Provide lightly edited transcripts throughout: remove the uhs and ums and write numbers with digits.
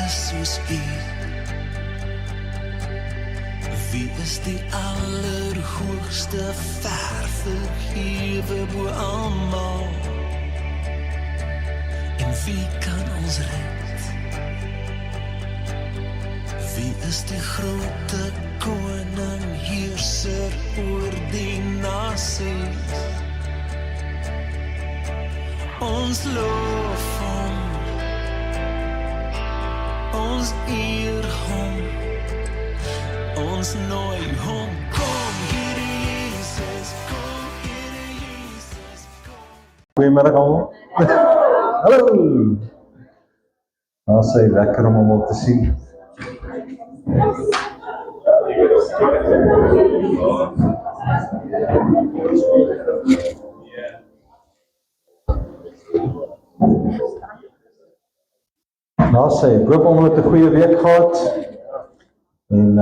is soos U? Wie is die allerhoogste, ver verhewe bo almal? En wie kan ons red? Wie is die grote koning, heerser oor die nasies? Ons loof hom, ons eer hom, ons nooi hom, kom Here Jesus, kom Here Jesus, kom. Goeiemiddag almal. Hallo. Nou sê lekker om almal te sien. Nou sê, ek hoop almal het 'n goeie week gehad. En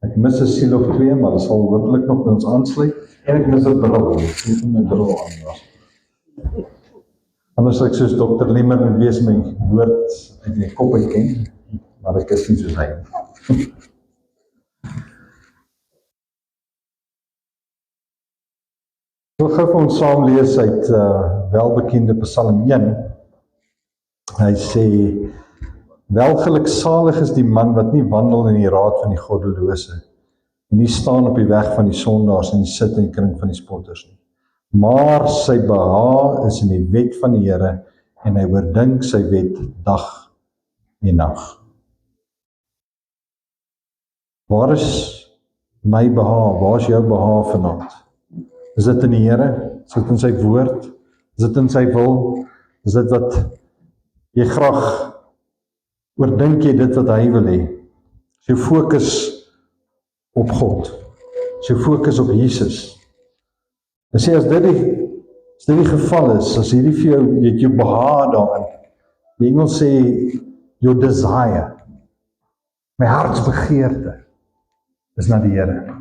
ek mis 'n siel of twee, maar dit sal hopelik nog by ons aansluit. En ek mis 'n bril. Ek het my bril aan. Anders ek soos Dr. Liemer moet wees my woord uit my kop uitken, maar ek is nie soos hy. Ek wil gou vir ons saam lees uit welbekende Psalm 1. Hy sê, welgeluksalig is die man wat nie wandel in die raad van die goddelose, en nie staan op die weg van die sondaars en nie sit in die kring van die spotters nie. Maar sy behaag is in die wet van die Here, en hy oordink sy wet dag en nag. Waar is my behaag? Waar is jou behaag vanaand? Is dit in die Here? Is dit in sy woord? Is dit in sy wil? Is dit wat jy graag oordink jy dit wat hy wil hê? Is jou fokus op God? Is jou fokus op Jesus? En sê, as dit die geval is, as hierdie vir jou, jy het jou behaag daarin, die Engels sê, your desire, my hartsbegeerte, is na die Here.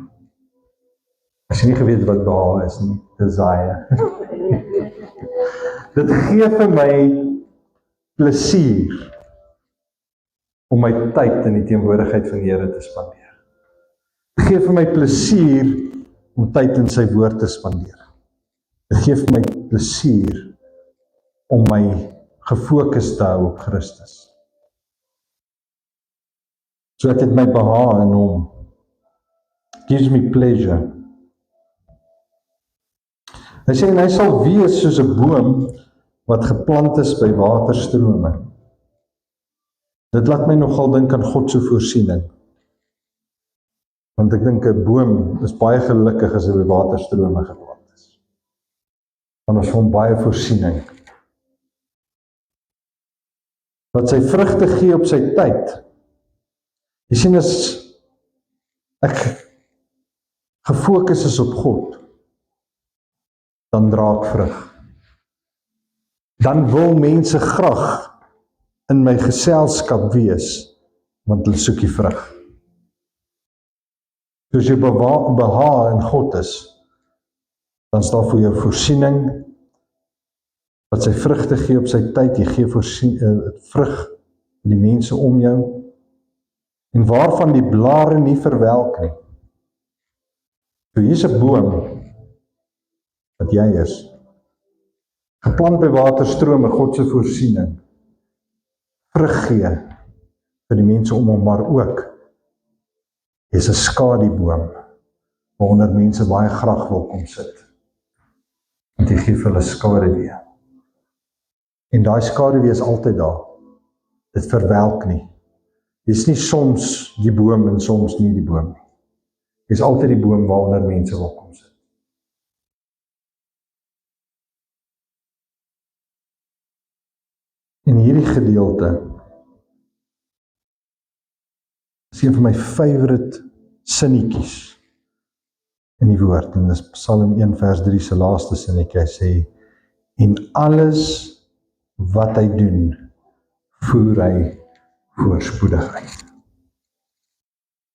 As jy nie geweet wat behaag is nie, desire. Dit gee vir my plesier, om my tyd in die teenwoordigheid van die Here te spandeer. Dit gee vir my plesier, om tyd in sy woord te spandeer. Dit gee vir my plesier om my gefokus te hou op Christus. So ek het my behaag in hom. It gives me pleasure. Hy sê, en hy sal wees soos 'n boom wat geplant is by waterstrome. Dit laat my nogal dink aan God se voorsiening. Want ek dink 'n boom is baie gelukkig as hy by waterstrome geplant is. Want ons hom baie voorsiening. Wat sy vrugte gee op sy tyd. Jy sien, as ek gefokus is op God, dan dra ek vrug. Dan wil mense graag in my geselskap wees, want hulle soek die vrug. Soos jy behaag in God is, dan staan vir jou voorsiening, wat sy vrugte gee op sy tyd, jy gee vrug aan die mense om jou, en waarvan die blare nie verwelk nie. So hier is 'n boom, wat jy is, geplant by waterstrome, God se voorsiening, vrug gee vir die mense om hom, maar ook is 'n skadieboom waaronder mense baie graag wil kom sit. Want jy gee vir hulle skaduwee. En daai skaduwee is altyd daar. Dit verwelk nie. Jy is nie soms die boom en soms nie die boom nie. Jy is altyd die boom waaronder mense wil kom sit. En hierdie gedeelte is een van my favorite sinnetjies in die woord, en dit is Psalm 1 vers 3 se laaste sinnetjie. Hy sê, en alles wat hy doen, voer hy voorspoedig uit.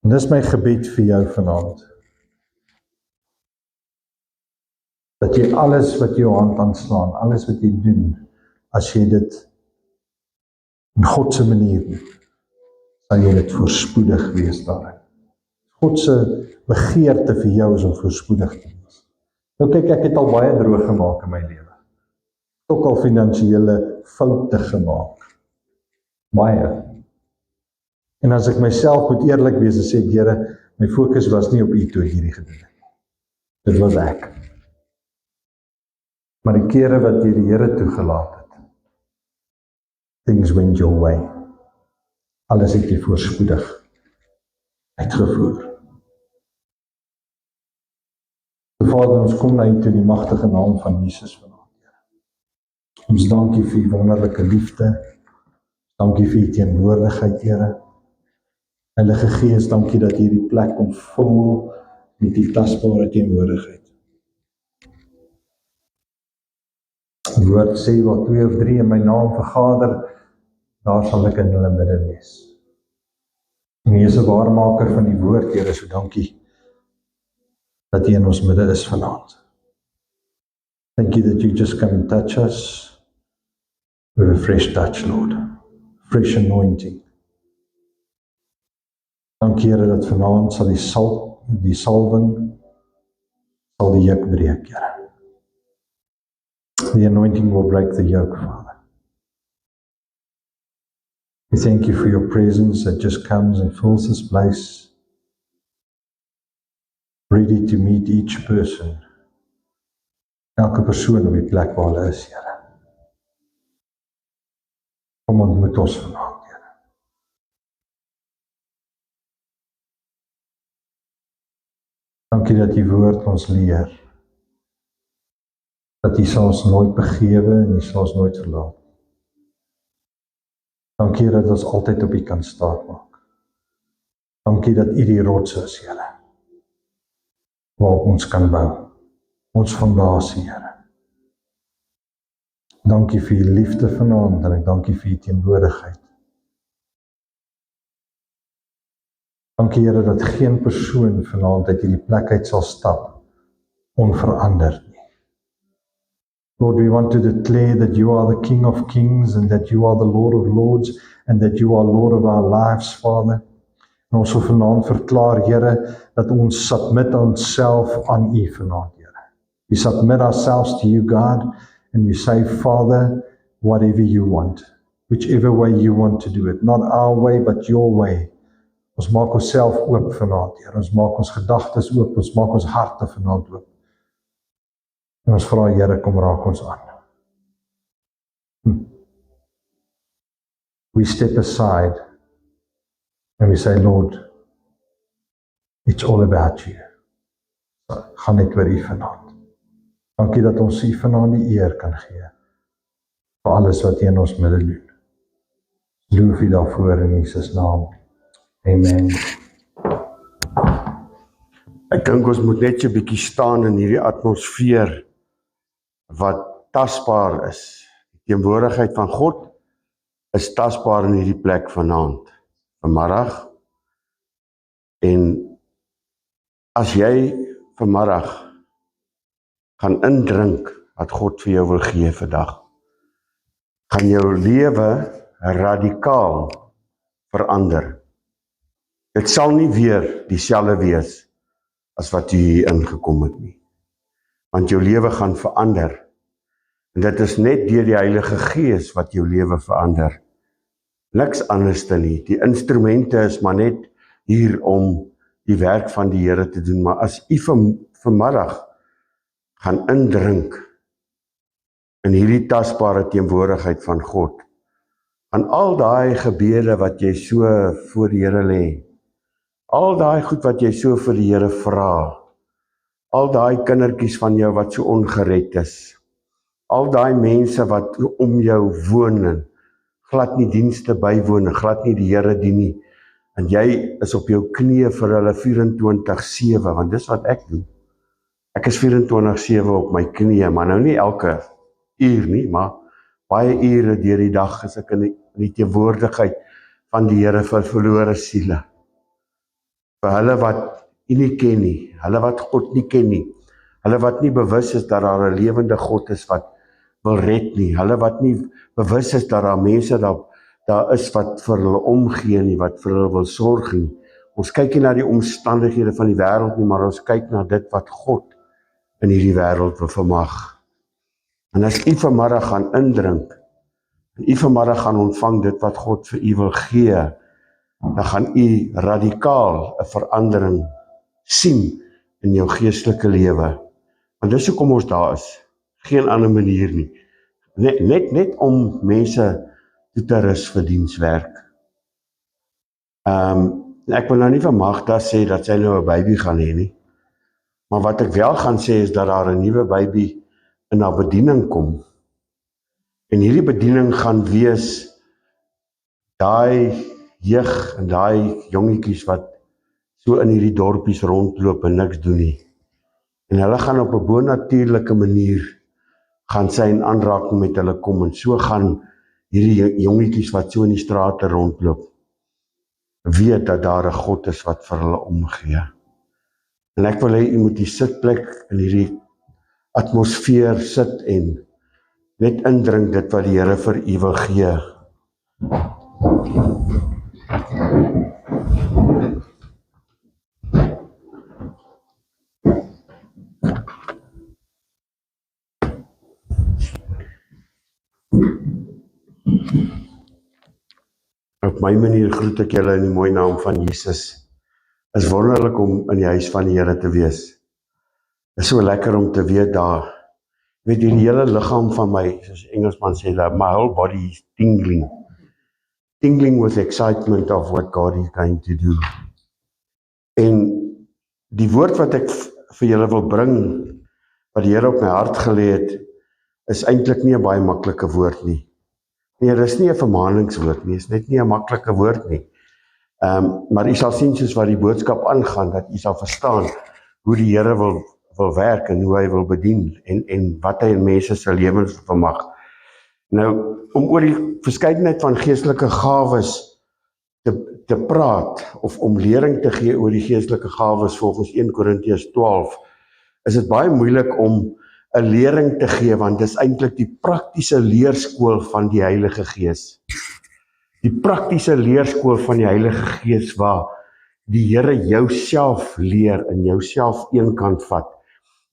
En dis my gebed vir jou vanaand. Dat jy alles wat jou hand aanslaan, alles wat jy doen, as jy dit in God se manier doen, sal jy dit voorspoedig wees daarin. God se begeerte vir jou is om voorspoedig te wees. Nou kyk, ek het al baie droog gemaak in my lewe. Ook al finansiële foute gemaak. Baie. En as ek myself moet eerlik wees en sê, Here, my fokus was nie op U toe ek hierdie gedoen het. Dit was ek. Maar die kere wat jy die Here toegelaat het, things went your way. Alles het jy voorspoedig uitgevoer. Vader, ons kom na U toe in die magtige naam van Jesus vanaand, Here. Ons dankie vir U wonderlike liefde. Dankie vir U teenwoordigheid, Here. Heilige Gees, dankie dat U die plek kom vul met die tasbare teenwoordigheid. Die woord sê, waar 2 of 3 in my naam vergader, daar sal ek in hulle midde wees. En U is 'n waarmaker van die woord, Here, so dankie dat U in ons midde is vanaand. Thank you that you just come and touch us with a fresh touch, Lord. Fresh anointing. Dankie, Here, dat vanaand sal die salwing sal die juk breek, Here. The anointing will break the yoke, Father. We thank you for your presence that just comes and fills this place, ready to meet each person. Elke persoon op die plek waar hulle is, Here. Kom ontmoet ons vanaand, Here. Dankie dat die woord ons leer, dat U sal ons nooit begewe en U sal ons nooit verlaat. Dankie, Here, dat ons altyd op U kan staatmaak. Dankie dat U die rots is, Here, waarop ons kan bou. Ons fondasie, Here. Dankie vir U liefde vanaand en ek dankie vir U teenwoordigheid. Dankie, Here, dat geen persoon vanaand uit hierdie plek uit sal stap onveranderd nie. Lord, we want to declare that You are the King of Kings and that You are the Lord of Lords and that You are Lord of our lives, Father. En ons wil vanaand verklaar, Here, dat ons submit onsself aan U vanaand, Here. We submit ourselves to You, God, and we say, Father, whatever You want, whichever way You want to do it, not our way, but Your way. Ons maak onsself oop vanaand, Here. Ons maak ons gedagtes oop, ons maak ons harte vanaand oop. En ons vra, Here, kom raak ons aan. We step aside and we say, Lord, it's all about You. Gaan net oor U vanaand. Dankie dat ons U vanaand die eer kan gee vir alles wat U in ons midde doen. Loof U daarvoor in Jesus naam. Amen. Ek dink ons moet net so 'n bietjie staan in hierdie atmosfeer wat tasbaar is. Die teenwoordigheid van God is tasbaar in hierdie plek vanaand, vanmiddag. En as jy vanmiddag gaan indrink wat God vir jou wil gee vandag, gaan jou lewe radikaal verander. Dit sal nie weer dieselfde wees as wat jy hier ingekom het nie. Want jou lewe gaan verander. En dit is net deur die Heilige Gees wat jou lewe verander. Niks anders dan nie. Die instrumente is maar net hier om die werk van die Here te doen. Maar as jy vanmiddag gaan indrink in hierdie tasbare teenwoordigheid van God, aan al daai gebede wat jy so voor die Here lê, al daai goed wat jy so vir die Here vra, al daai kindertjies van jou wat so ongered is, al daai mense wat om jou woon en glad nie dienste bywoon en glad nie die Here dien nie, en jy is op jou knieë vir hulle 24/7, want dis wat ek doen. Ek is 24/7 op my knieë, maar nou nie elke uur nie, maar baie ure deur die dag is ek in die teenwoordigheid van die Here vir verlore siele. Vir hulle wat U nie ken nie, hulle wat God nie ken nie, hulle wat nie bewus is dat daar 'n lewende God is wat wil red nie, hulle wat nie bewus is dat daar mense daar daar is wat vir hulle omgee nie, wat vir hulle wil sorg nie. Ons kyk nie na die omstandighede van die wêreld nie, maar ons kyk na dit wat God in hierdie wêreld wil vermag. En as u vanmiddag gaan indrink, en u vanmiddag gaan ontvang dit wat God vir u wil gee, dan gaan u radikaal 'n verandering sien in jou geestelike lewe. Want dis hoekom ons daar is. Geen ander manier nie. Net om mense toe te rus vir dienswerk. Ek wil nou nie vir Magda sê dat sy nou 'n baby gaan hê nie. Maar wat ek wel gaan sê is dat daar 'n nuwe baby in haar bediening kom. En hierdie bediening gaan wees daai jeug en daai jongetjies wat so in hierdie dorpies rondloop en niks doen nie. En hulle gaan op 'n bonatuurlike manier gaan sy in aanraking met hulle kom en so gaan hierdie jongetjies wat so in die strate rondloop weet dat daar 'n God is wat vir hulle omgee. En ek wil hê u moet die sitplek in hierdie atmosfeer sit en net indrink dit wat die Here vir u wil gee. Op my manier groet ek julle in die mooi naam van Jesus. Is wonderlik om in die huis van die Here te wees. Is so lekker om te weet daar, weet die hele liggaam van my, soos Engelsman sê, my whole body is tingling. Tingling with excitement of what God is going to do. En die woord wat ek vir julle wil bring, wat die Here op my hart gelê het, is eintlik nie 'n baie maklike woord nie. Nee, dit is nie 'n vermaningswoord nie, is net nie 'n maklike woord nie. Maar u sal sien soos wat die boodskap aangaan, dat u sal verstaan hoe die Here wil werk en hoe hy wil bedien en wat hy in mense se lewens vermag. Nou, om oor die verskeidenheid van geestelike gawes te praat, of om lering te gee oor die geestelike gawes volgens 1 Korintiërs 12, is dit baie moeilik om 'n lering te gee, want dis eintlik die praktiese leerskool van die Heilige Gees. Die praktiese leerskool van die Heilige Gees waar die Here jou self leer en jou self eenkant vat.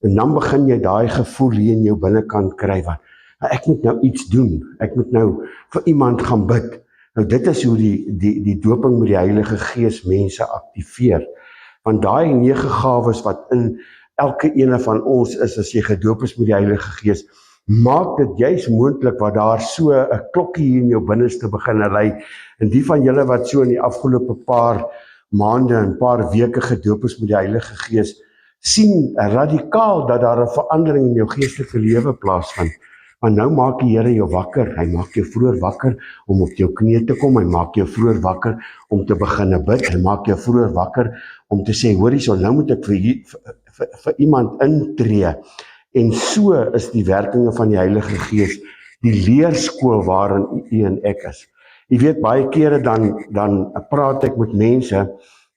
En dan begin jy daai gevoel hier in jou binnekant kry wat ek moet nou iets doen. Ek moet nou vir iemand gaan bid. Nou dit is hoe die doping met die Heilige Gees mense aktiveer. Want daai 9 gawes wat in elke ene van ons is as jy gedoop is met die Heilige Gees, maak dit juis moontlik wat daar so 'n klokkie in jou binneste begin lui. En die van julle wat so in die afgelope paar maande en paar weke gedoop is met die Heilige Gees, sien radikaal dat daar 'n verandering in jou geestelike lewe plaasvind. Want nou maak die Here jou wakker. Hy maak jou vroeër wakker om op jou knieë te kom. Hy maak jou vroeër wakker om te begin bid. Hy maak jou vroeër wakker om te sê, hoor hierso, nou moet ek vir iemand intree. En so is die werkinge van die Heilige Gees, die leerskool waarin u en ek is. Jy weet, baie kere dan praat ek met mense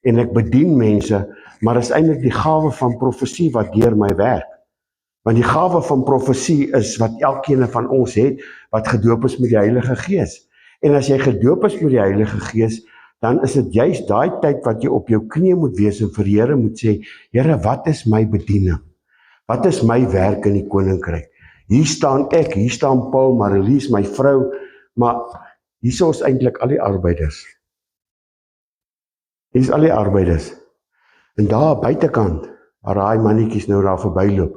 en ek bedien mense, maar is eintlik die gawe van profesie wat deur my werk. Want die gawe van profesie is wat elkeen van ons het, wat gedoop is met die Heilige Gees. En as jy gedoop is met die Heilige Gees, dan is dit juist daai tyd wat jy op jou knie moet wees en vir die Here moet sê, Here, wat is my bediening? Wat is my werk in die koninkryk? Hier staan ek, hier staan Paul, Marlies, my vrou, maar hier is eintlik al die arbeiders. Hier is al die arbeiders. En daar buitekant, waar daai mannetjies nou daar verbyloop,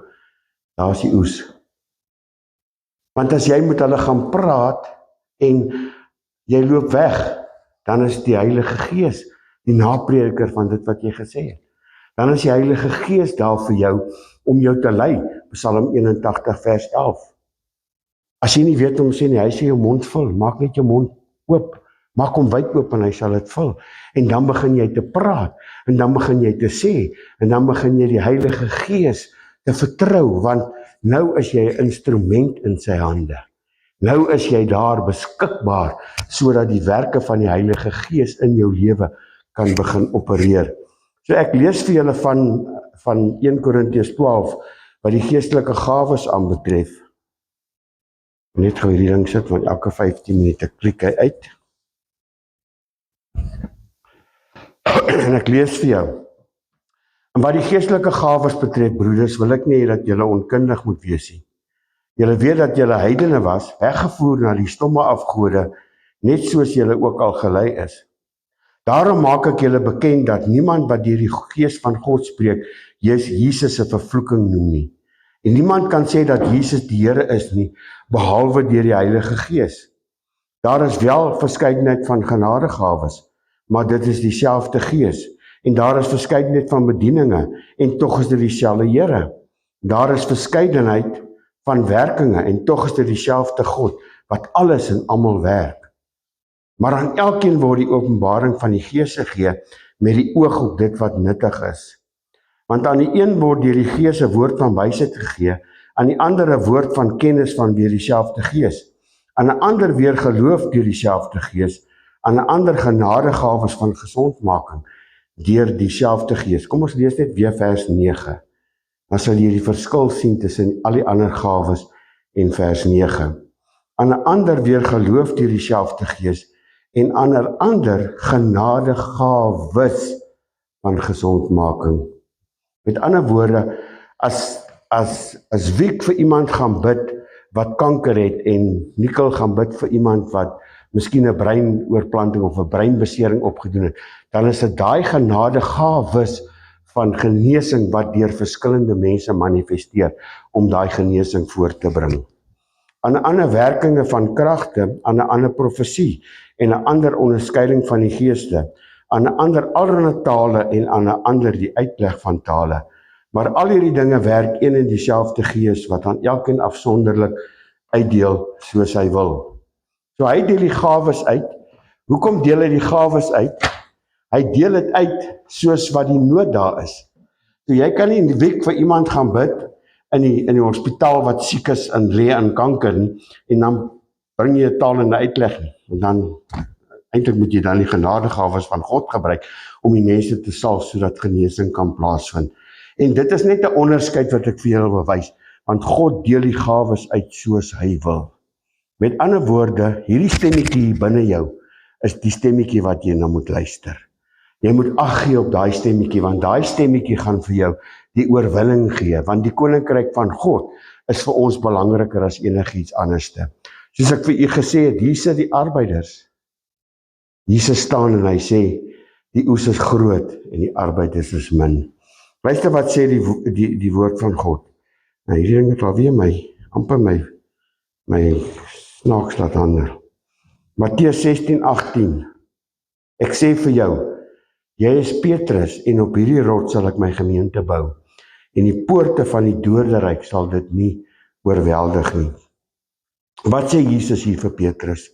daar is die oes. Want as jy met hulle gaan praat en jy loop weg, dan is die Heilige Gees die naprediker van dit wat jy gesê het. Dan is die Heilige Gees daar vir jou om jou te lei. Psalm 81 vers 11. As jy nie weet om sê nie, hy sê jou mond vul, maak net jou mond oop, maak hom wyd oop en hy sal dit vul. En dan begin jy te praat, en dan begin jy te sê, en dan begin jy die Heilige Gees te vertrou, want nou is jy 'n instrument in sy hande. Nou is jy daar beskikbaar, sodat die werke van die Heilige Gees in jou lewe kan begin opereer. So ek lees vir julle van 1 Korintiërs 12, wat die geestelike gawes aanbetref. Net gou hierdie ding sit, want elke 15 minute klik hy uit. En ek lees vir jou. En wat die geestelike gawes betref, broeders, wil ek nie hê dat julle onkundig moet wees nie. Julle weet dat julle heidene was, weggevoer na die stomme afgode, net soos julle ook al gelei is. Daarom maak ek julle bekend dat niemand wat deur die Gees van God spreek, Jesus 'n vervloeking noem nie. En niemand kan sê dat Jesus die Here is nie, behalwe deur die Heilige Gees. Daar is wel verskeidenheid van genadegawes, maar dit is dieselfde Gees. En daar is verskeidenheid van bedieninge, en tog is dit dieselfde Here. Daar is verskeidenheid van werkinge, en tog is dit dieselfde God, wat alles en almal werk. Maar aan elkeen word die openbaring van die Gees gegee, met die oog op dit wat nuttig is. Want aan die een word deur die Gees 'n woord van wysheid gegee, aan die ander 'n woord van kennis van weer dieselfde Gees, aan 'n ander weer geloof deur dieselfde Gees, aan 'n ander genadegawes van gesondmaking deur dieselfde Gees. Kom ons lees net weer vers 9. Dan sal jy die verskil sien tussen al die ander gawes en vers 9. Aan 'n ander weer geloof deur dieselfde Gees en aan 'n ander genadegawes van gesondmaking. Met ander woorde, as Wiek vir iemand gaan bid wat kanker het en Nikkel gaan bid vir iemand wat miskien 'n breinoorplanting of 'n breinbesering opgedoen het, dan is dit daai genadegawes van genesing wat deur verskillende mense manifesteer om daai genesing voor te bring. Aan 'n ander werkinge van kragte, aan 'n ander profesie en 'n ander onderskeiding van die geeste, aan 'n ander allerlei tale en aan 'n ander die uitleg van tale. Maar al hierdie dinge werk een en dieselfde Gees wat aan elkeen afsonderlik uitdeel soos hy wil. So hy deel die gawes uit. Hoekom deel hy die gawes uit? Hy deel dit uit soos wat die nood daar is. So jy kan nie in die week vir iemand gaan bid in die hospitaal wat siek is en lê aan kanker nie, en dan bring jy 'n taal en 'n uitleg nie. En dan eintlik moet jy dan die genadegawes van God gebruik om die mense te salf sodat genesing kan plaasvind. En dit is net 'n onderskeid wat ek vir julle wil wys, want God deel die gawes uit soos hy wil. Met ander woorde, hierdie stemmetjie hier binne jou is die stemmetjie wat jy nou moet luister. Jy moet ag gee op daai stemmetjie, want daai stemmetjie gaan vir jou die oorwinning gee, want die koninkryk van God is vir ons belangriker as enigiets anderste. Soos ek vir u gesê het, hier sit die arbeiders. Jesus staan en hy sê, die oes is groot en die arbeiders is min. Luister wat sê die woord van God. Nou hierdie ding het alweer amper my snaaks laat handel. Matteus 16:18. Ek sê vir jou, jy is Petrus en op hierdie rots sal ek my gemeente bou. En die poorte van die doderyk sal dit nie oorweldig nie. Wat sê Jesus hier vir Petrus?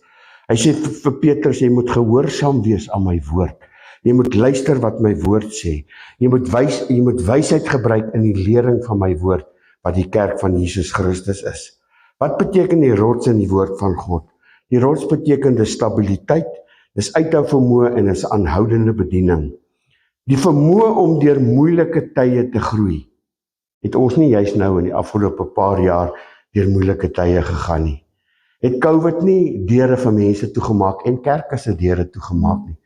Hy sê vir Petrus, jy moet gehoorsaam wees aan my woord. Jy moet luister wat my woord sê. Jy moet wysheid gebruik in die lering van my woord, wat die kerk van Jesus Christus is. Wat beteken die rots in die woord van God? Die rots beteken dis stabiliteit, dis uithou vermoë en is aanhoudende bediening. Die vermoë om deur moeilike tye te groei, het ons nie juist nou in die afgelope paar jaar deur moeilike tye gegaan nie. Het COVID nie deure vir mense toegemaak en kerke se deure toegemaak nie.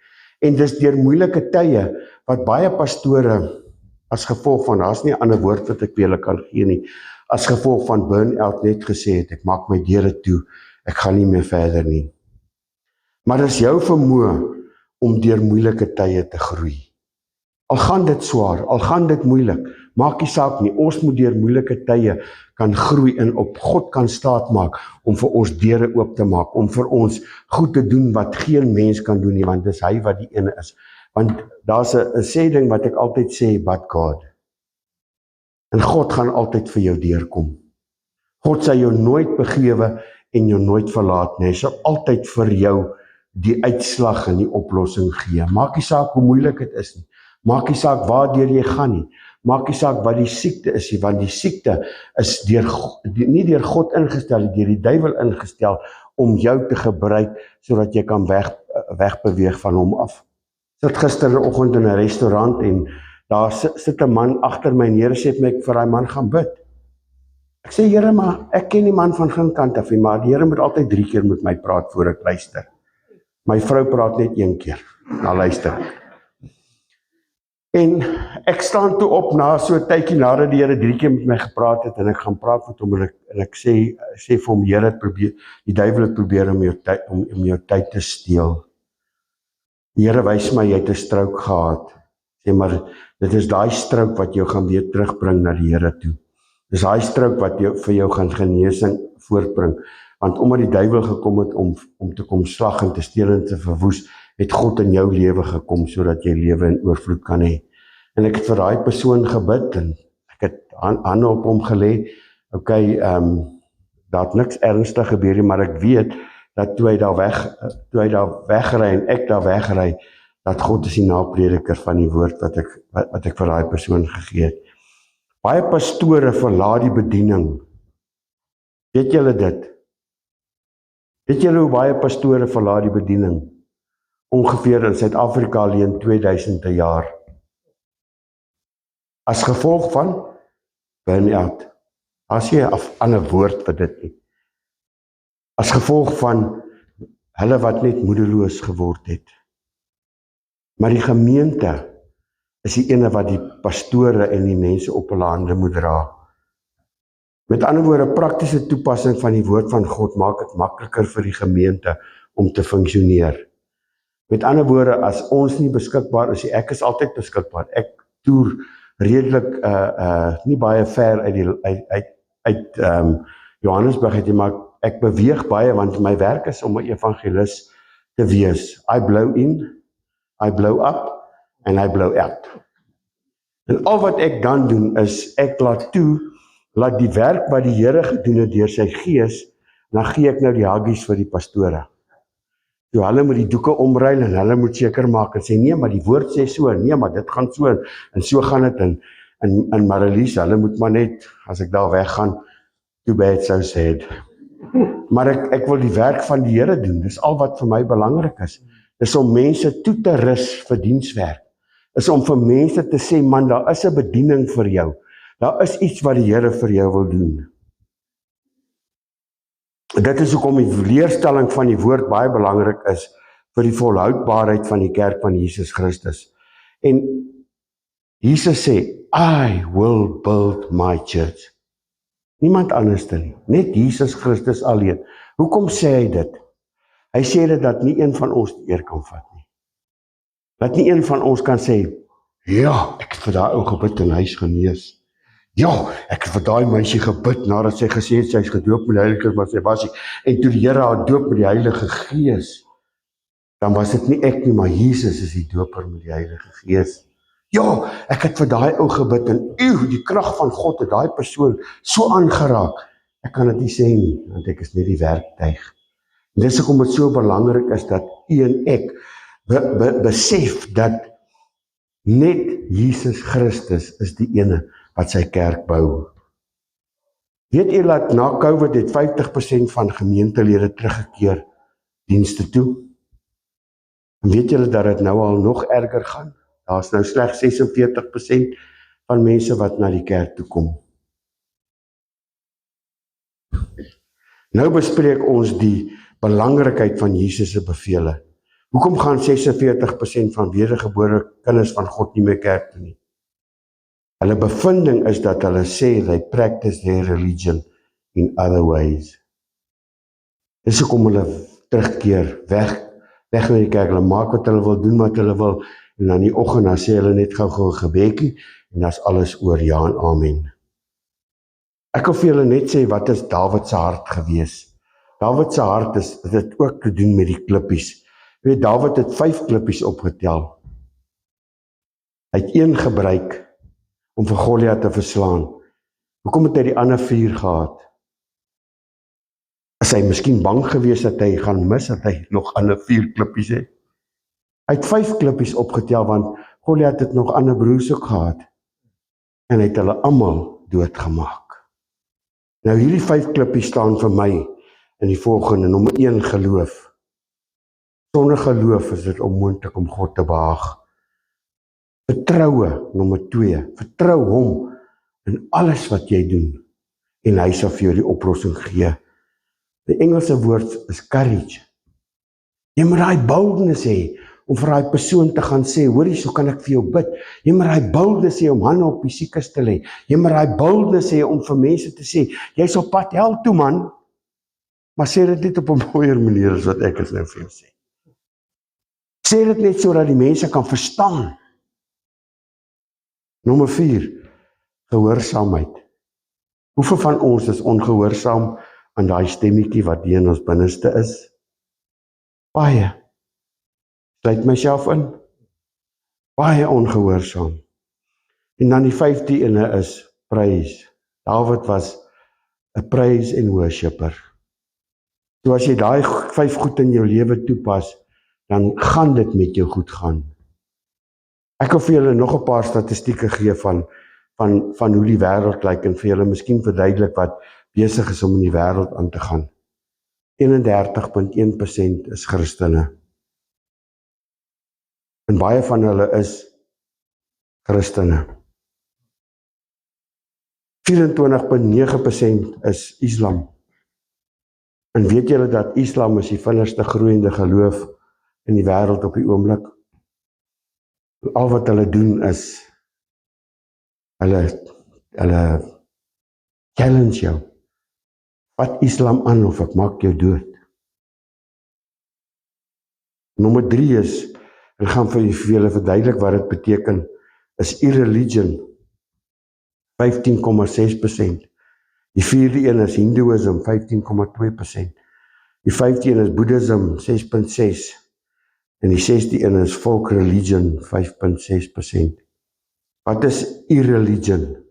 En dis deur moeilike tye wat baie pastore as gevolg van, daar's nie 'n ander woord wat ek vir julle kan gee nie, as gevolg van burn-out net gesê het, ek maak my deure toe, ek gaan nie meer verder nie. Maar dis jou vermoë om deur moeilike tye te groei. Al gaan dit swaar, al gaan dit moeilik, maak nie saak nie, ons moet deur moeilike tye kan groei en op God kan staat maak om vir ons deure oop te maak, om vir ons goed te doen wat geen mens kan doen nie, want dis hy wat die ene is. Want daar's 'n sê ding wat ek altyd sê, but God. En God gaan altyd vir jou deurkom. God sal jou nooit begewe en jou nooit verlaat nie. Hy sal altyd vir jou die uitslag en die oplossing gee. Maak nie saak hoe moeilik dit is nie. Maak nie saak waardeur jy gaan nie. Maak nie saak wat die siekte is nie, want die siekte is nie deur God ingestel, deur die duiwel ingestel om jou te gebruik sodat jy kan wegbeweeg van hom af. Ek sit gisteroggend in 'n restaurant en daar sit 'n man agter my neer en sê vir my, ek vir daai man gaan bid. Ek sê, Here, maar ek ken die man van geen kant af nie, maar die Here moet altyd 3 keer met my praat voor ek luister. My vrou praat net 1 keer, nou luister. En ek staan toe op na so 'n tydjie nadat die Here 3 keer met my gepraat het en ek gaan praat met hom en ek sê vir hom, Here, die duiwel het probeer om jou tyd te steel. Die Here wys my jy het 'n strook gehad. Sê maar dit is daai strook wat jou gaan weer terugbring na die Here toe. Dis daai strook wat vir jou gaan genesing voortbring. Want omdat die duiwel gekom het om te kom slag en te steel en te verwoes, het God in jou lewe gekom sodat jy lewe in oorvloed kan hê. En ek het vir daai persoon gebid en ek het hande op hom gelê. Okay, daar het niks ernstig gebeur nie, maar ek weet dat toe hy daar wegry en ek daar wegry, dat God is die naprediker van die woord wat ek vir daai persoon gegee het. Baie pastore verlaat die bediening. Weet julle dit? Weet julle hoe baie pastore verlaat die bediening? Ongeveer in Suid-Afrika alleen 2000 'n jaar. As gevolg van burn-out. As jy 'n ander woord vir dit nie. As gevolg van hulle wat net moedeloos geword het. Maar die gemeente is die ene wat die pastore en die mense op hulle hande moet dra. Met ander woorde, praktiese toepassing van die woord van God maak dit makliker vir die gemeente om te funksioneer. Met ander woorde, as ons nie beskikbaar is, ek is altyd beskikbaar. Ek toer redelik nie baie ver uit Johannesburg uit, maar ek beweeg baie want my werk is om 'n evangelis te wees. I blow in, I blow up en I blow out. En al wat ek dan doen is ek laat die werk wat die Here gedoen het deur sy gees, dan gee ek nou die huggies vir die pastore. So hulle moet die doeke omruil en hulle moet seker maak en sê nee, maar die woord sê so, nee, maar dit gaan so en so gaan dit en Marilies, hulle moet maar net as ek daar weggaan, too bad so sad. Maar ek wil die werk van die Here doen. Dis al wat vir my belangrik is. Dis om mense toe te rus vir dienswerk. Is om vir mense te sê man, daar is 'n bediening vir jou. Daar is iets wat die Here vir jou wil doen. Dit is hoekom die leerstelling van die woord baie belangrik is vir die volhoubaarheid van die kerk van Jesus Christus. En Jesus sê, I will build my church. Niemand anders nie, net Jesus Christus alleen. Hoekom sê hy dit? Hy sê dit dat nie een van ons die eer kan vat nie. Dat nie een van ons kan sê, ja, ek het vir daai ou gebid en hy is genees. Ja, ek het vir daai meisie gebid nadat sy gesê het sy is gedoop met die Heilige Gees, maar sy was nie. En toe die Here haar doop met die Heilige Gees, dan was dit nie ek nie, maar Jesus is die doper met die Heilige Gees. Ja, ek het vir daai ou gebid en die krag van God het daai persoon so aangeraak. Ek kan dit nie sê nie, want ek is net die werktuig. En dis hoekom dit so belangrik is dat u en ek besef dat net Jesus Christus is die ene wat sy kerk bou. Weet jy dat na COVID het 50% van gemeentelede teruggekeer dienste toe? En weet julle dat dit nou al nog erger gaan? Daar's nou slegs 46% van mense wat na die kerk toe kom. Nou bespreek ons die belangrikheid van Jesus se bevele. Hoekom gaan 46% van wedergebore kinders van God nie meer kerk toe nie? Hulle bevinding is dat hulle sê they practice their religion in other ways. Dis hoekom hulle terugkeer, weg na die kerk, hulle maak wat hulle wil, doen wat hulle wil, en dan die oggend, dan sê hulle net gou 'n gebedjie, en dan is alles oor, ja en amen. Ek wil vir julle net sê, wat is Dawid se hart gewees? Dawid se hart is dit ook te doen met die klippies. Weet, Dawid het 5 klippies opgetel. Hy het 1 gebruik om vir Goliat te verslaan. Hoekom het hy die ander 4 gehad? Is hy miskien bang gewees dat hy gaan mis, dat hy nog ander 4 klippies het? Hy het 5 klippies opgetel, want Goliat het nog ander broers ook gehad. En hy het hulle almal doodgemaak. Nou hierdie 5 klippies staan vir my in die volgende, nommer 1, geloof. Sonder geloof is dit onmoontlik om God te behaag. Vertroue, nommer 2, vertrou hom in alles wat jy doen, en hy sal vir jou die oplossing gee. Die Engelse woord is courage. Jy moet daai boldness hê om vir daai persoon te gaan sê, hoorie, so kan ek vir jou bid. Jy moet daai boldness hê om hande op die siekes te lê. Jy moet daai boldness hê om vir mense te sê, jy's op pad hel toe man, maar sê dit net op 'n mooier manier as wat ek is nou vir jou sê. Sê dit net sodat die mense kan verstaan. Nommer 4, gehoorsaamheid. Hoeveel van ons is ongehoorsaam aan daai stemmetjie wat hier in ons binneste is? Baie. Sluit myself in. Baie ongehoorsaam. En dan die 5de ene is praise. Dawid was 'n praise en worshipper. So as jy daai 5 goed in jou lewe toepas, dan gaan dit met jou goed gaan. Ek wil vir julle nog 'n paar statistieke gee van hoe die wêreld lyk en vir julle miskien verduidelik wat besig is om in die wêreld aan te gaan. 31.1% is Christene. En baie van hulle is Christene. 24.9% is Islam. En weet julle dat Islam is die vinnigste groeiende geloof in die wêreld op die oomblik? Al wat hulle doen is hulle challenge jou. Vat Islam aan of ek maak jou dood. Nommer 3 is, ek gaan vir julle verduidelik wat dit beteken, is irreligion, 15.6%. Die 4de een is Hindoeïsme, 15.2%. Die 5de een is Boeddhism, 6.6%. En die 6de een is folk religion, 5.6%. Wat is irreligion?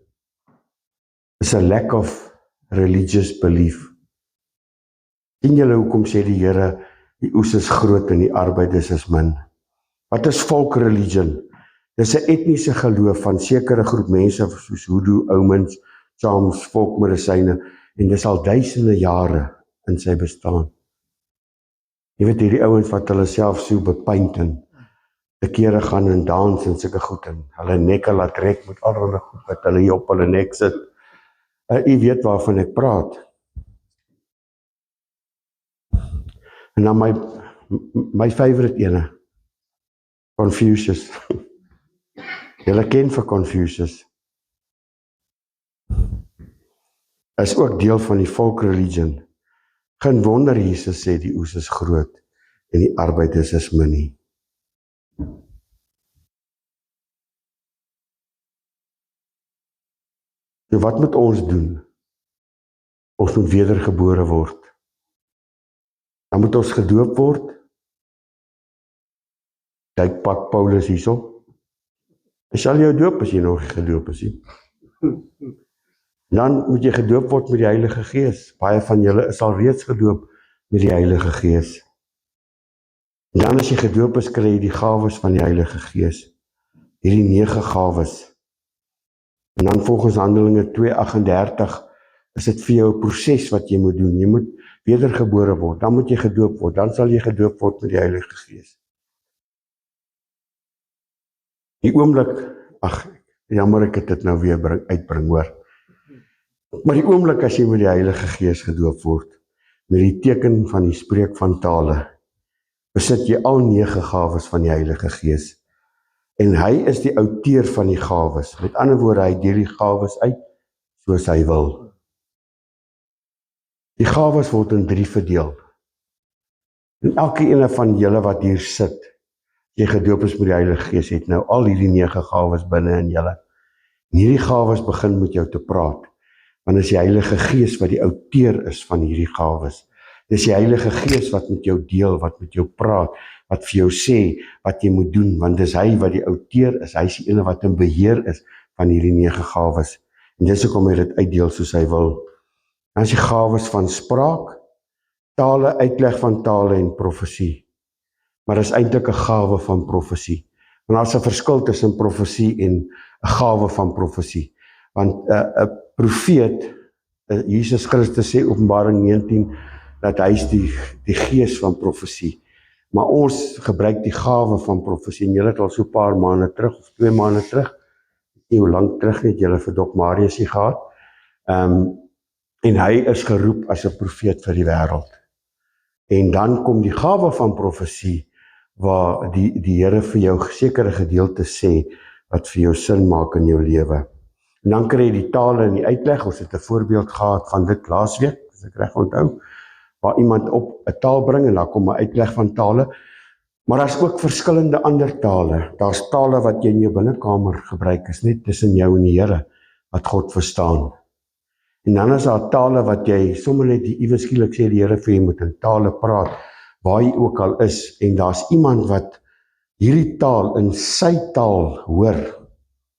Is a lack of religious belief. Sien julle hoekom sê die Here, die oes is groot en die arbeiders is min? Wat is folk religion? Dis 'n etniese geloof van sekere groep mense soos Hoodoo, Oumans, Charms, volkmedisyne, en dis al duisende jare in sy bestaan. Jy weet hierdie ouens wat hulle self so bepaint en te kere gaan en dans en sulke goed en hulle nekke laat trek met allerlei goed wat hulle hier op hulle nek sit. Jy weet waarvan ek praat. En dan my favorite ene, Confucius. Julle ken vir Confucius. Is ook deel van die folk religion. Geen wonder Jesus sê die oes is groot en die arbeiders is min nie. So wat moet ons doen? Ons moet wedergebore word. Dan moet ons gedoop word. Kyk pak Paulus hierso. Hy sal jou doop as jy nog nie gedoop is nie. Dan moet jy gedoop word met die Heilige Gees. Baie van julle is al reeds gedoop met die Heilige Gees. Dan as jy gedoop is, kry jy die gawes van die Heilige Gees. Hierdie 9 gawes. En dan volgens Handelinge 2:38 is dit vir jou 'n proses wat jy moet doen. Jy moet wedergebore word, dan moet jy gedoop word, dan sal jy gedoop word met die Heilige Gees. Die oomblik, jammer ek het dit nou weer uitbring hoor. Maar die oomblik as jy met die Heilige Gees gedoop word, met die teken van die spreek van tale, besit jy al 9 gawes van die Heilige Gees. En hy is die outeur van die gawes. Met ander woorde, hy deel die gawes uit soos hy wil. Die gawes word in 3 verdeel. En elke ene van julle wat hier sit, jy gedoop is met die Heilige Gees, het nou al hierdie 9 gawes binne in julle. En hierdie gawes begin met jou te praat. Want is die Heilige Gees wat die outeur is van hierdie gawes. Dis die Heilige Gees wat met jou deel, wat met jou praat, wat vir jou sê wat jy moet doen, want dis hy wat die outeur is, hy is die ene wat in beheer is van hierdie 9 gawes. En dis hoekom hy dit uitdeel soos hy wil. Dan is die gawes van spraak, tale, uitleg van tale en profesie. Maar dis eintlik 'n gawe van profesie. Want daar's 'n verskil tussen profesie en 'n gawe van profesie. Want 'n profeet, Jesus Christus sê Openbaring 19 dat hy is die gees van profesie. Maar ons gebruik die gawe van profesie. En julle het al so 'n paar maande terug of 2 maande terug, nie hoe lank terug het julle vir Dr. Marius hier gehad. En hy is geroep as 'n profeet vir die wêreld. En dan kom die gawe van profesie waar die Here vir jou sekere gedeeltes sê, wat vir jou sin maak in jou lewe. En dan kry jy die tale en die uitleg. Ons het 'n voorbeeld gehad van dit laasweek, as ek reg onthou, waar iemand op 'n taal bring en daar kom 'n uitleg van tale. Maar daar's ook verskillende ander tale. Daar's tale wat jy in jou binnekamer gebruik, is net tussen jou en die Here, wat God verstaan. En dan is daar tale wat jy sommer net iewes skielik sê die Here vir jy moet in tale praat, waar jy ook al is, en daar's iemand wat hierdie taal in sy taal hoor,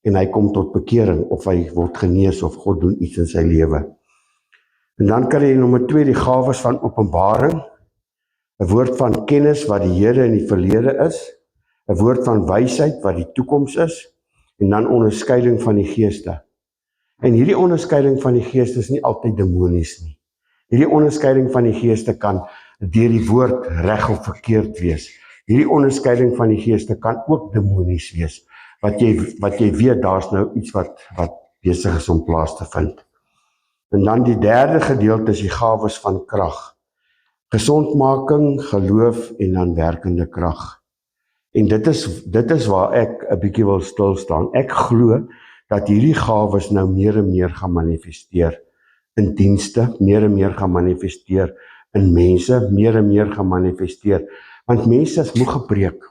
en hy kom tot bekering, of hy word genees, of God doen iets in sy lewe. En dan kan jy nommer 2 die gawes van openbaring, 'n woord van kennis wat die Here in die verlede is, 'n woord van wysheid wat die toekoms is, en dan onderskeiding van die geeste. En hierdie onderskeiding van die geeste is nie altyd demonies nie. Hierdie onderskeiding van die geeste kan deur die woord reg of verkeerd wees. Hierdie onderskeiding van die geeste kan ook demonies wees, wat jy weet, daar's nou iets wat besig is om plaas te vind. En dan die derde gedeelte is die gawes van krag. Gesondmaking, geloof en dan werkende krag. En dit is waar ek 'n bietjie wil stil staan. Ek glo dat hierdie gawes nou meer en meer gaan manifesteer in dienste, meer en meer gaan manifesteer in mense, meer en meer gaan manifesteer, want mense is moeg gepreek.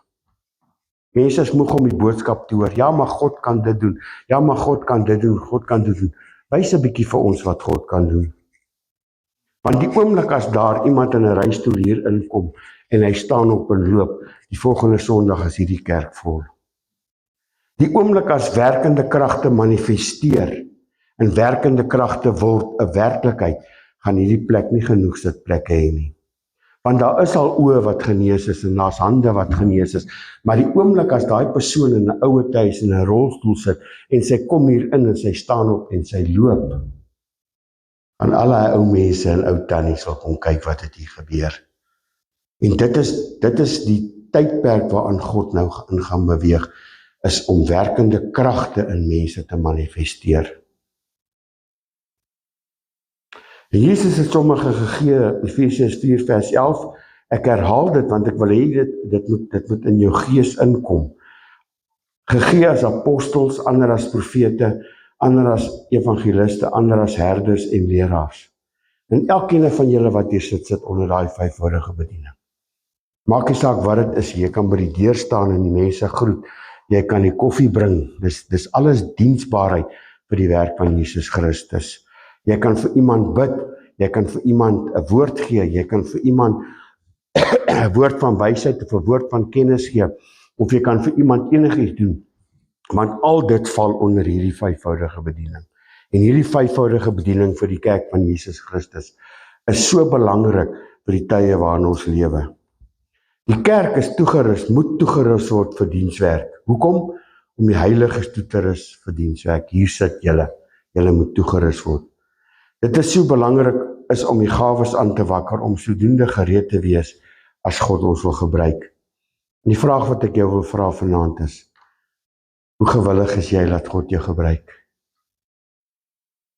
Mense is moeg om die boodskap te hoor. Ja, maar God kan dit doen. Ja, maar God kan dit doen. God kan dit doen. Wys 'n bietjie vir ons wat God kan doen. Want die oomblik as daar iemand in 'n reistool hier inkom en hy staan op en loop, die volgende Sondag is hierdie kerk vol. Die oomblik as werkende kragte manifesteer en werkende kragte word 'n werklikheid, gaan hierdie plek nie genoeg sitplekke hê nie. Want daar is al oë wat genees is en daar's hande wat genees is, maar die oomblik as daai persoon in 'n ouer huis in 'n rolstoel sit en sy kom hier in en sy staan op en sy loop, aan alle ou mense en ou tannies wil kom kyk wat het hier gebeur. En dit is die tydperk waaraan God nou in gaan beweeg, is om werkende kragte in mense te manifesteer. En Jesus het sommige gegee, Efesiërs 4 vers 11, ek herhaal dit, want ek wil hê dit moet in jou gees inkom. Gegee as apostels, ander as profete, ander as evangeliste, ander as herders en leraars. En elkeen van julle wat hier sit onder daai 5voudige bediening. Maak nie saak wat dit is, jy kan by die deur staan en die mense groet, jy kan die koffie bring, dis alles diensbaarheid vir die werk van Jesus Christus. Jy kan vir iemand bid, jy kan vir iemand 'n woord gee, jy kan vir iemand 'n woord van wysheid of 'n woord van kennis gee, of jy kan vir iemand enigiets doen, want al dit val onder hierdie 5voudige bediening. En hierdie 5voudige bediening vir die kerk van Jesus Christus is so belangrik vir die tye waarin ons lewe. Die kerk is toegerus, moet toegerus word vir dienswerk. Hoekom? Om die heiliges toe te rus vir dienswerk. Hier sit julle moet toegerus word. Dit is so belangrik is om die gawes aan te wakker, om sodoende gereed te wees as God ons wil gebruik. En die vraag wat ek jou wil vra vanaand is, hoe gewillig is jy dat God jou gebruik?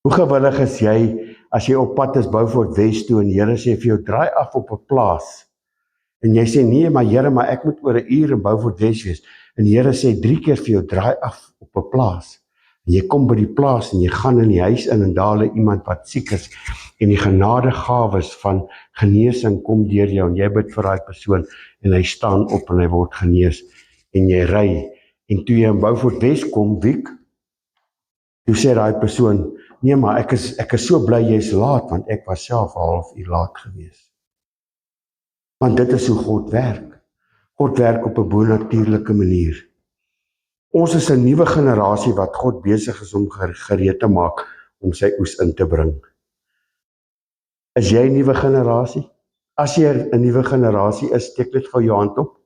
Hoe gewillig is jy as jy op pad is Beaufort Wes toe en die Here sê vir jou, draai af op 'n plaas, en jy sê, nee, maar Here, maar ek moet oor 'n uur in Beaufort Wes wees, en die Here sê 3 keer vir jou, draai af op 'n plaas, en jy kom by die plaas, en jy gaan in die huis in, en daar lê iemand wat siek is, en die genadegawes van genesing kom deur jou, en jy bid vir daai persoon, en hy staan op, en hy word genees, en jy ry, en toe jy in Beaufort Wes kom, Wiek, toe sê daai persoon, nee, maar ek is so bly jy is laat, want ek was self 'n halfuur laat gewees. Want dit is hoe God werk. God werk op 'n bonatuurlike manier. Ons is 'n nuwe generasie wat God besig is om gereed te maak om sy oes in te bring. Is jy 'n nuwe generasie? As jy 'n nuwe generasie is, steek net gou jou hand op.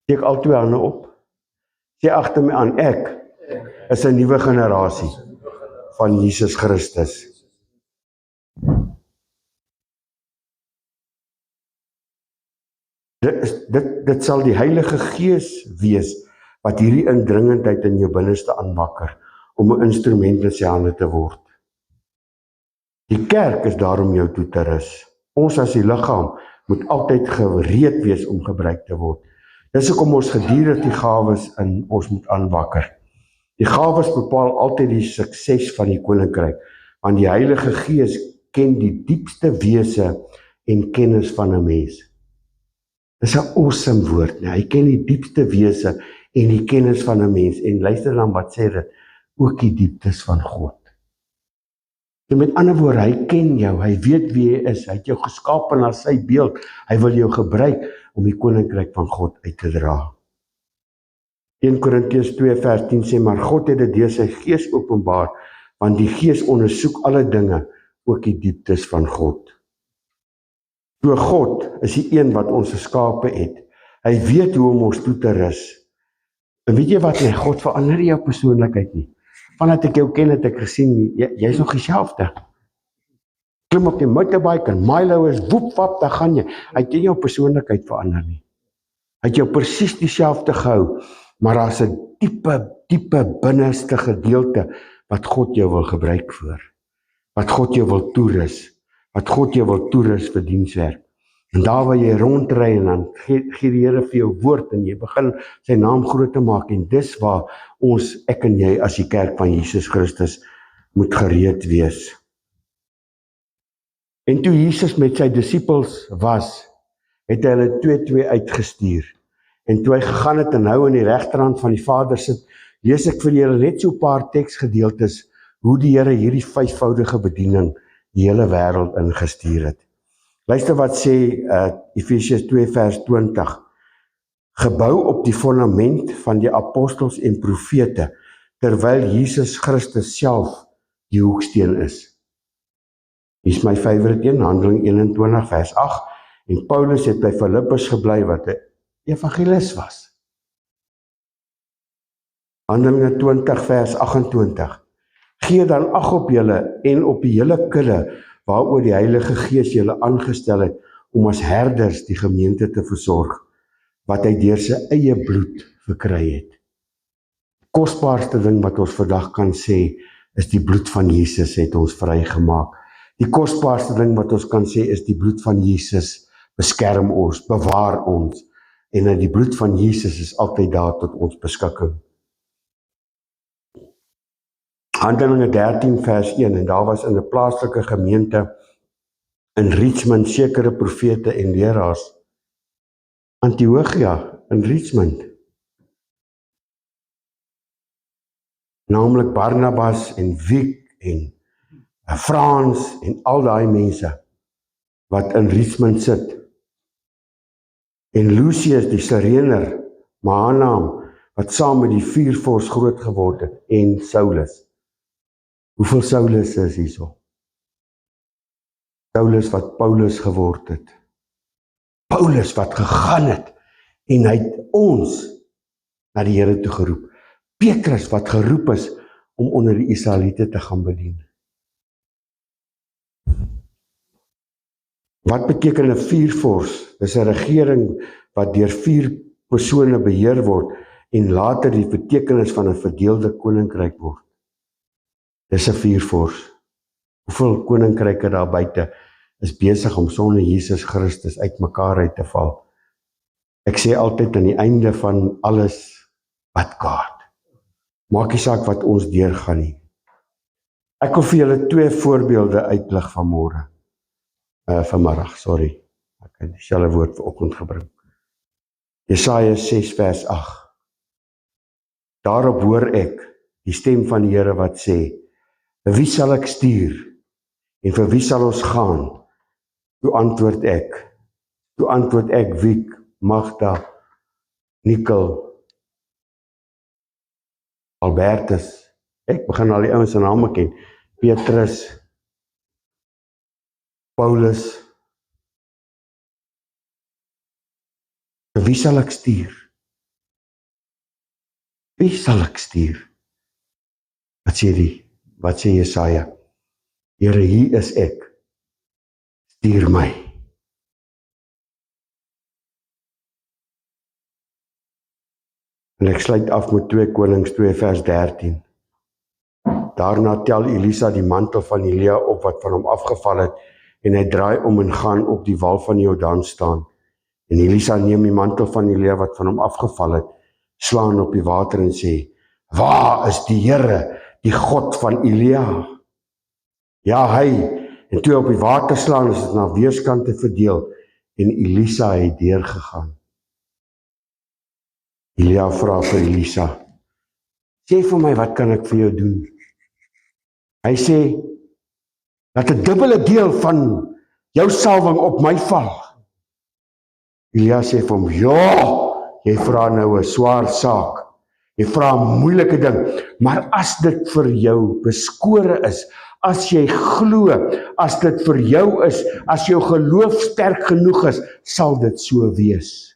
Steek al 2 hande op. Sê agter my aan, ek is 'n nuwe generasie van Jesus Christus. Dit sal die Heilige Gees wees wat hierdie indringendheid in jou binneste aanwakker om 'n instrument in sy hande te word. Die kerk is daar om jou toe te rus. Ons as die liggaam moet altyd gereed wees om gebruik te word. Dis hoekom ons gedurig die gawes in ons moet aanwakker. Die gawes bepaal altyd die sukses van die koninkryk, want die Heilige Gees ken die diepste wese en kennis van 'n mens. Dis 'n awesome woord, nee. Hy ken die diepste wese en die kennis van 'n mens, en luister dan wat sê dit, ook die dieptes van God. En met ander woorde, hy ken jou, hy weet wie jy is, hy het jou geskaap na sy beeld, hy wil jou gebruik om die koninkryk van God uit te dra. 1 Korintiërs 2:10 sê, maar God het dit deur sy Gees openbaar, want die Gees ondersoek alle dinge, ook die dieptes van God. So God is die een wat ons geskape het. Hy weet hoe om ons toe te rus. En weet jy wat, nee, God verander jou persoonlikheid nie. Vandat ek jou ken, het ek gesien, jy is nog dieselfde. Klim op die motorbike en Milo is woep wap, daar gaan jy. Hy het jou persoonlikheid verander nie. Hy het jou presies dieselfde gehou, maar daar's 'n diepe binneste gedeelte wat God jou wil gebruik voor. Wat God jou wil toerus. Wat God jou wil toerus vir dienswerk. En daar waar jy rondry en dan gee die Here vir jou woord en jy begin sy naam groot te maak, en dis waar ek en jy as die kerk van Jesus Christus moet gereed wees. En toe Jesus met sy disippels was, het hy hulle 2-2 uitgestuur. En toe hy gegaan het en nou aan die regterhand van die Vader sit, lees ek vir julle net so 'n paar teksgedeeltes hoe die Here hierdie 5voudige bediening die hele wêreld ingestuur het. Luister wat sê Efesiërs 2:20. Gebou op die fondament van die apostels en profete, terwyl Jesus Christus self die hoeksteen is. Hier is my favourite een, Handelinge 21:8. En Paulus het by Filippus gebly wat 'n evangelis was. Handelinge 20:28. Gee dan ag op julle en op die hele kudde waaroor die Heilige Gees julle aangestel het om as herders die gemeente te versorg, wat hy deur sy eie bloed verkry het. Die kosbaarste ding wat ons vandag kan sê, is die bloed van Jesus het ons vrygemaak. Die kosbaarste ding wat ons kan sê, is die bloed van Jesus beskerm ons, bewaar ons, en die bloed van Jesus is altyd daar tot ons beskikking. Handelinge 13:1, en daar was in 'n plaaslike gemeente in Richmond sekere profete en leraars. Antiochia in Richmond. Naamlik Barnabas en Wiek en Frans en al daai mense wat in Richmond sit. En Lucius die Sirener, Maanaam, wat saam met die 4 vors groot geword het, en Saulus. Hoeveel Saulus is hierso? Saulus wat Paulus geword het. Paulus wat gegaan het en hy het ons na die Here toe geroep. Petrus wat geroep is om onder die Israeliete te gaan bedien. Wat beteken 'n 4 vors? Dis 'n regering wat deur 4 persone beheer word en later die betekenis van 'n verdeelde koninkryk word. Dis 'n 4 vors. Hoeveel koninkryke daar buite is besig om sonder Jesus Christus uitmekaar uit te val? Ek sê altyd aan die einde van alles, wat God. Maak nie saak wat ons deurgaan nie. Ek wil vir julle 2 voorbeelde uitlig vanmôre. Vanmiddag, sorry. Ek het dieselfde woord vanoggend gebring. Jesaja 6:8. Daarop hoor ek die stem van die Here wat sê, vir wie sal ek stuur en vir wie sal ons gaan? Toe antwoord ek, Wiek, Magda, Nikkel, Albertus, ek begin al die ouens se name ken, Petrus, Paulus, vir wie sal ek stuur? Wie sal ek stuur? Wat sê Jesaja? Here, hier is ek, stuur my. En ek sluit af met 2 Konings 2:13. Daarna tel Elisa die mantel van Elia op wat van hom afgeval het en hy draai om en gaan op die wal van die Jordaan staan. En Elisa neem die mantel van Elia wat van hom afgeval het, slaan op die water en sê, waar is die Here, die God van Elia? Ja, hy, en toe op die water slaan, is dit na weerskante verdeel, en Elisa het deurgegaan. Elia vra vir Elisa, sê vir my, wat kan ek vir jou doen? Hy sê, laat 'n dubbele deel van jou salwing op my val. Elia sê vir hom, ja, jy vra nou 'n swaar saak, jy vra 'n moeilike ding, maar as dit vir jou beskore is, as jy glo, as dit vir jou is, as jou geloof sterk genoeg is, sal dit so wees.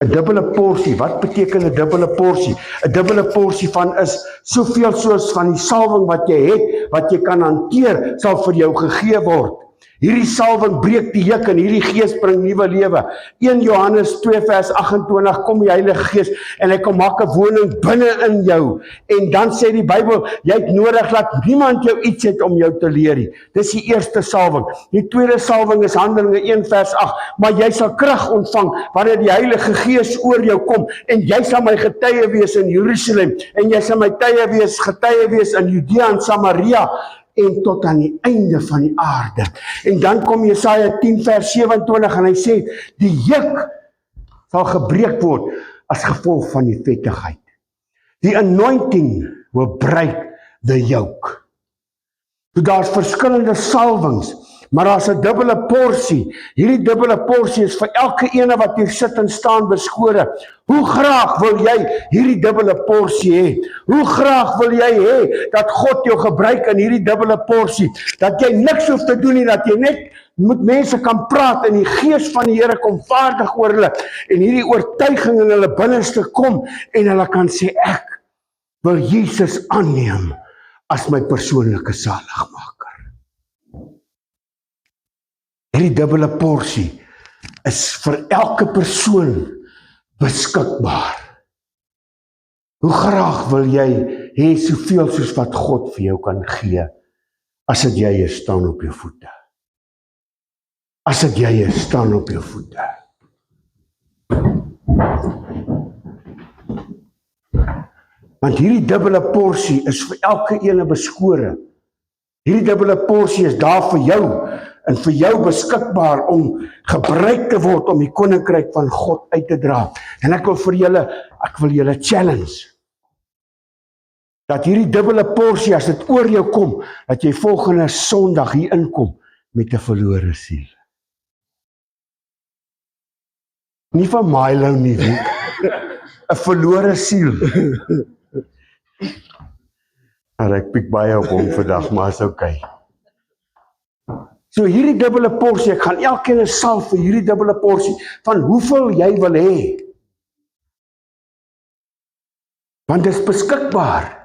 'n dubbele porsie, wat beteken 'n dubbele porsie? 'n dubbele porsie van is soveel soos van die salwing wat jy het, wat jy kan hanteer, sal vir jou gegee word. Hierdie salwing breek die juk en hierdie gees bring nuwe lewe. 1 Johannes 2 vers 28 kom die Heilige Gees en hy kom maak 'n woning binne in jou. En dan sê die Bybel, jy het nodig dat niemand jou iets het om jou te leer nie. Dis die eerste salwing. Die tweede salwing is Handelinge 1 vers 8, maar jy sal krag ontvang wanneer die Heilige Gees oor jou kom en jy sal my getuie wees in Jerusalem en jy sal my getuie wees in Judea en Samaria en tot aan die einde van die aarde. En dan kom Jesaja 10 vers 27 en hy sê, die juk sal gebreek word as gevolg van die vettigheid. Die anointing will break the yoke. So daar's verskillende salwings, maar daar's 'n dubbele porsie. Hierdie dubbele porsie is vir elke ene wat hier sit en staan beskore. Hoe graag wil jy hierdie dubbele porsie hê? Hoe graag wil jy hê dat God jou gebruik in hierdie dubbele porsie? Dat jy niks hoef te doen nie, dat jy net met mense kan praat en die gees van die Here kom vaardig oor hulle en hierdie oortuiging in hulle binneste kom en hulle kan sê, ek wil Jesus aanneem as my persoonlike saligmaker. Hierdie dubbele porsie is vir elke persoon beskikbaar. Hoe graag wil jy hê soveel soos wat God vir jou kan gee, as dit jy is staan op jou voete. As dit jy is staan op jou voete. Want hierdie dubbele porsie is vir elke ene beskore. Hierdie dubbele porsie is daar vir jou en vir jou beskikbaar om gebruik te word om die koninkryk van God uit te dra. En ek wil julle challenge dat hierdie dubbele porsie, as dit oor jou kom, dat jy volgende Sondag hier inkom met 'n verlore siel. Nie van Milo nie, 'n verlore siel. Ek piek baie op hom vandag, maar is okay. So hierdie dubbele porsie, ek gaan elkeen 'n salf vir hierdie dubbele porsie, van hoeveel jy wil hê. Want dit is beskikbaar.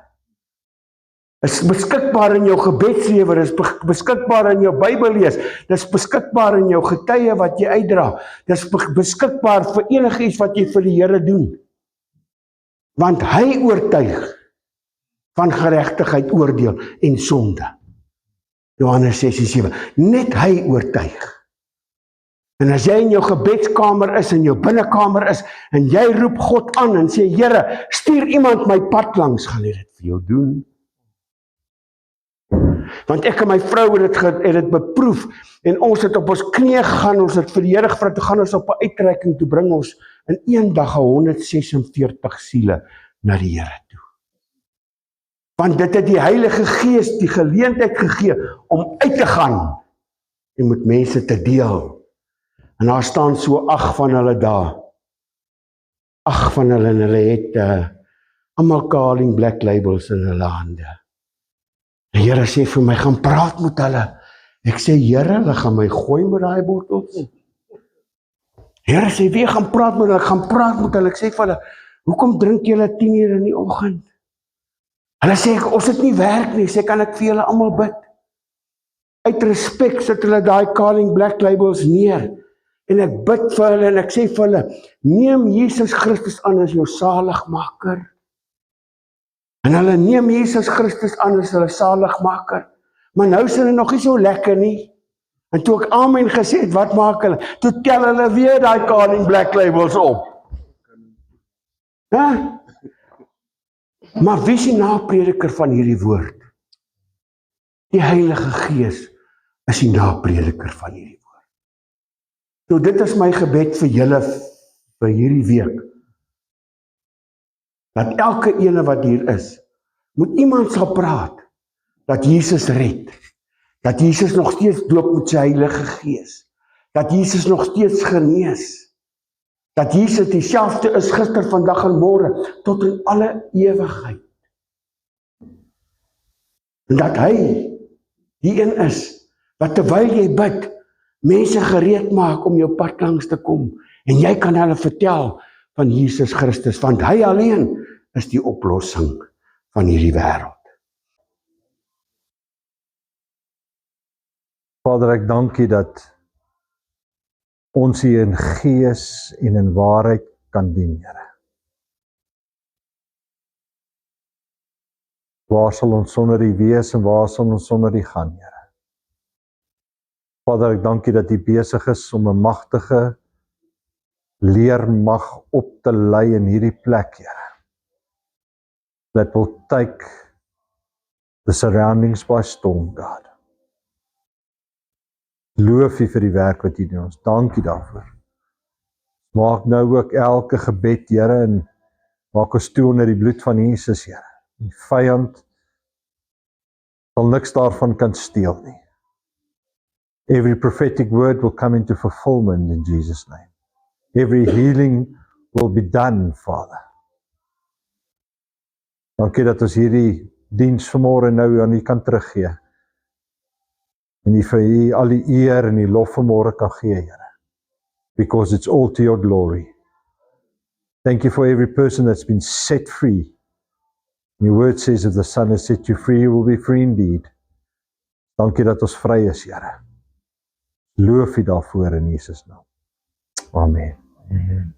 Is beskikbaar in jou gebedslewe, is beskikbaar in jou Bybel lees, dis beskikbaar in jou getuie wat jy uitdra, dis beskikbaar vir enigiets wat jy vir die Here doen. Want hy oortuig van geregtigheid, oordeel en sonde. Johannes 6:7, net hy oortuig. En as jy in jou gebedskamer is, in jou binnekamer is, en jy roep God aan en sê, Here, stuur iemand my pad langs, gaan hy dit vir jou doen. Want ek en my vrou het dit beproef, en ons het op ons knieë gegaan, ons het vir die Here gevra, toe gaan ons op 'n uitreiking, toe bring ons in een dag 146 siele na die Here toe. Want dit het die Heilige Gees die geleentheid gegee om uit te gaan en met mense te deel. En daar staan so 8 van hulle daar. 8 van hulle, en hulle het almal Carling Black Labels in hulle hande. Die Here sê vir my, gaan praat met hulle. Ek sê, Here, hulle gaan my gooi met daai bottels. Here sê, wie gaan praat met hulle? Ek gaan praat met hulle. Ek sê vir hulle, hoekom drink julle 10:00 in die oggend? Hulle sê, ons het nie werk nie. Sê, kan ek vir julle almal bid? Uit respek sit hulle daai Carling Black Labels neer. En ek bid vir hulle en ek sê vir hulle, neem Jesus Christus aan as jou saligmaker. En hulle neem Jesus Christus aan as hulle saligmaker. Maar nou is hulle nog nie so lekker nie. En toe ek amen gesê het, wat maak hulle? Toe tel hulle weer daai Carling Black Labels op. Ja? Maar wie is die naprediker van hierdie woord? Die Heilige Gees is die naprediker van hierdie woord. So dit is my gebed vir julle vir hierdie week. Dat elke ene wat hier is, moet iemand sal praat, dat Jesus red, dat Jesus nog steeds doop met sy Heilige Gees, dat Jesus nog steeds genees, dat Jesus dieselfde is gister, vandag en môre, tot in alle ewigheid. En dat hy die een is, wat terwyl jy bid, mense gereed maak om jou pad langs te kom, en jy kan hulle vertel van Jesus Christus, want hy alleen is die oplossing van hierdie wêreld. Vader, ek dank U dat ons U in gees en in waarheid kan dien, Here. Waar sal ons sonder U wees en waar sal ons sonder U gaan, Here? Vader, ek dank U dat U besig is om 'n magtige leermag op te lei in hierdie plek, Here. That will take the surroundings by storm, God. Loof U vir die werk wat U doen. Ons dank U daarvoor. Maak nou ook elke gebed, Here, en maak ons toe onder die bloed van Jesus, Here. Die vyand sal niks daarvan kan steel nie. Every prophetic word will come into fulfillment in Jesus' name. Every healing will be done, Father. Dankie dat ons hierdie diens vanmôre nou aan U kan teruggee. En U vir U al die eer en die lof vanmôre kan gee, Here. Because it's all to your glory. Thank you for every person that's been set free. Your word says, if the Son has set you free, you will be free indeed. Dankie dat ons vry is, Here. Loof U daarvoor in Jesus naam. Amen. Amen.